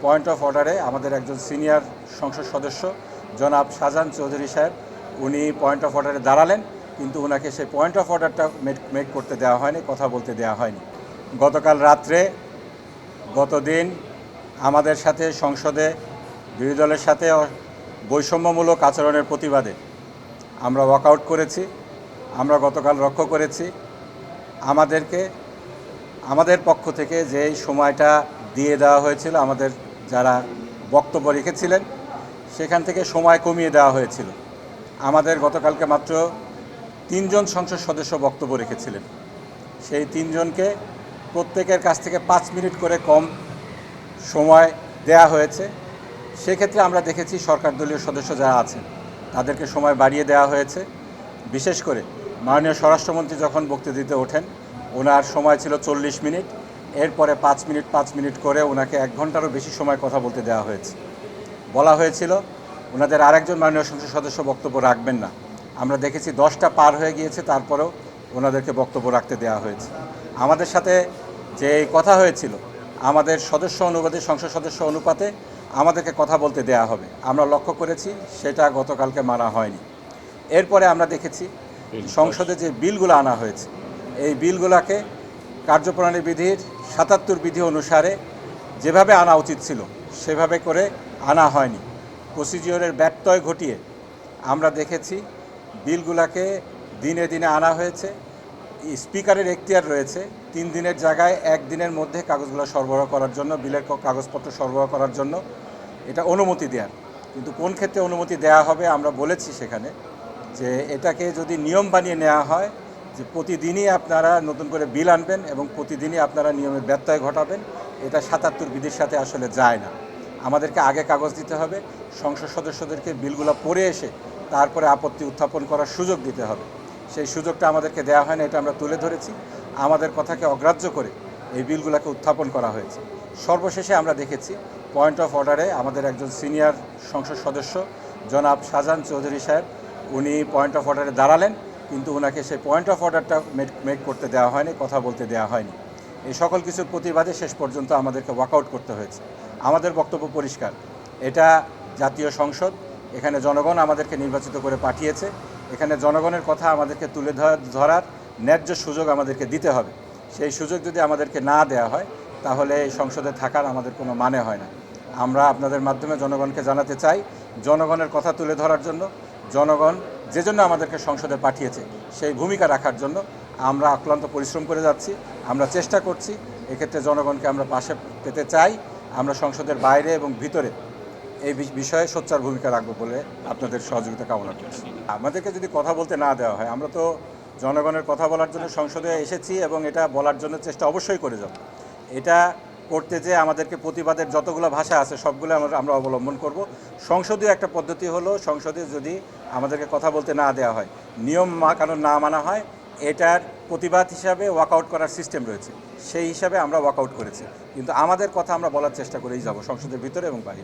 Point of অর্ডারে আমাদের একজন সিনিয়র সংসদ সদস্য জনাব শাহজাহান চৌধুরী সাহেব উনি পয়েন্ট অফ অর্ডারে দাঁড়ালেন, কিন্তু ওনাকে সেই পয়েন্ট অফ অর্ডারটা মেক করতে দেওয়া হয়নি, কথা বলতে দেওয়া হয়নি। গতকাল রাত্রে গতদিন আমাদের সাথে সংসদে বিরোধী দলের সাথে বৈষম্যমূলক আচরণের প্রতিবাদে আমরা ওয়াকআউট করেছি। আমরা গতকাল লক্ষ্য করেছি আমাদের পক্ষ থেকে যেই সময়টা দিয়ে দেওয়া হয়েছিল, আমাদের যারা বক্তব্য রেখেছিলেন সেখান থেকে সময় কমিয়ে দেওয়া হয়েছিল। আমাদের গতকালকে মাত্র 3 জন সংসদ সদস্য বক্তব্য রেখেছিলেন। সেই 3 জনকে প্রত্যেকের কাছ থেকে 5 মিনিট করে কম সময় দেয়া হয়েছে। সেক্ষেত্রে আমরা দেখেছি সরকার দলীয় সদস্য যারা আছেন তাদেরকে সময় বাড়িয়ে দেওয়া হয়েছে। বিশেষ করে মাননীয় স্বরাষ্ট্রমন্ত্রী যখন বক্তৃতা দিতে ওঠেন ওনার সময় ছিল 40 মিনিট, এরপরে 5 মিনিট করে ওনাকে 1 ঘন্টারও বেশি সময় কথা বলতে দেওয়া হয়েছে। বলা হয়েছিল ওনাদের আরেকজন মাননীয় সংসদ সদস্য বক্তব্য রাখবেন না। আমরা দেখেছি 10টা পার হয়ে গিয়েছে, তারপরেও ওনাদেরকে বক্তব্য রাখতে দেওয়া হয়েছে। আমাদের সাথে যে কথা হয়েছিল আমাদের সদস্য অনুপাতে, সংসদ সদস্য অনুপাতে আমাদেরকে কথা বলতে দেওয়া হবে, আমরা লক্ষ্য করেছি সেটা গতকালকে মানা হয়নি। এরপরে আমরা দেখেছি সংসদে যে বিলগুলো আনা হয়েছে এই বিলগুলোকে কার্যপ্রণালী বিধির 77 বিধি অনুসারে যেভাবে আনা উচিত ছিল সেভাবে করে আনা হয়নি। প্রসিডিওরের ব্যত্যয় ঘটিয়ে আমরা দেখেছি বিলগুলোকে দিনে দিনে আনা হয়েছে। স্পিকারের এখতিয়ার রয়েছে 3 দিনের জায়গায় 1 দিনের মধ্যে কাগজগুলো সরবরাহ করার জন্য, বিলের কাগজপত্র সরবরাহ করার জন্য এটা অনুমতি দেওয়ার। কিন্তু কোন ক্ষেত্রে অনুমতি দেওয়া হবে আমরা বলেছি সেখানে যে এটাকে যদি নিয়ম বানিয়ে নেওয়া হয় যে প্রতিদিনই আপনারা নতুন করে বিল আনবেন এবং প্রতিদিনই আপনারা নিয়মের ব্যত্যয় ঘটাবেন, এটা 77 বিধির সাথে আসলে যায় না। আমাদেরকে আগে কাগজ দিতে হবে, সংসদ সদস্যদেরকে বিলগুলো পড়ে এসে তারপরে আপত্তি উত্থাপন করার সুযোগ দিতে হবে। সেই সুযোগটা আমাদেরকে দেওয়া হয় না, এটা আমরা তুলে ধরেছি। আমাদের কথাকে অগ্রাহ্য করে এই বিলগুলোকে উত্থাপন করা হয়েছে। সর্বশেষে আমরা দেখেছি পয়েন্ট অফ অর্ডারে আমাদের একজন সিনিয়র সংসদ সদস্য জনাব শাহজাহান চৌধুরী সাহেব উনি পয়েন্ট অফ অর্ডারে দাঁড়ালেন, কিন্তু ওনাকে সেই পয়েন্ট অফ অর্ডারটা মেক করতে দেওয়া হয়নি, কথা বলতে দেওয়া হয়নি। এই সকল কিছুর প্রতিবাদে শেষ পর্যন্ত আমাদেরকে ওয়াকআউট করতে হয়েছে। আমাদের বক্তব্য পরিষ্কার, এটা জাতীয় সংসদ, এখানে জনগণ আমাদেরকে নির্বাচিত করে পাঠিয়েছে, এখানে জনগণের কথা আমাদেরকে তুলে ধরার ন্যায্য সুযোগ আমাদেরকে দিতে হবে। সেই সুযোগ যদি আমাদেরকে না দেওয়া হয় তাহলে এই সংসদে থাকার আমাদের কোনো মানে হয় না। আমরা আপনাদের মাধ্যমে জনগণকে জানাতে চাই, জনগণের কথা তুলে ধরার জন্য, জনগণ যে জন্য আমাদেরকে সংসদে পাঠিয়েছে সেই ভূমিকা রাখার জন্য আমরা অক্লান্ত পরিশ্রম করে যাচ্ছি। আমরা চেষ্টা করছি, এক্ষেত্রে জনগণকে আমরা পাশে পেতে চাই। আমরা সংসদের বাইরে এবং ভিতরে এই বিষয়ে সোচ্চার ভূমিকা রাখবো বলে আপনাদের সহযোগিতা কামনা করছি। আমাদেরকে যদি কথা বলতে না দেওয়া হয়, আমরা তো জনগণের কথা বলার জন্য সংসদে এসেছি এবং এটা বলার জন্য চেষ্টা অবশ্যই করে যাব। এটা করতে যে আমাদেরকে প্রতিবাদের যতগুলো ভাষা আছে সবগুলো আমরা অবলম্বন করব। সংসদীয় একটা পদ্ধতি হলো, সংসদে যদি আমাদেরকে কথা বলতে না দেওয়া হয়, নিয়ম কানুন না মানা হয়, এটার প্রতিবাদ হিসাবে ওয়াকআউট করার সিস্টেম রয়েছে, সেই হিসাবে আমরা ওয়াকআউট করেছি। কিন্তু আমাদের কথা আমরা বলার চেষ্টা করেই যাব সংসদের ভিতরে এবং বাইরে।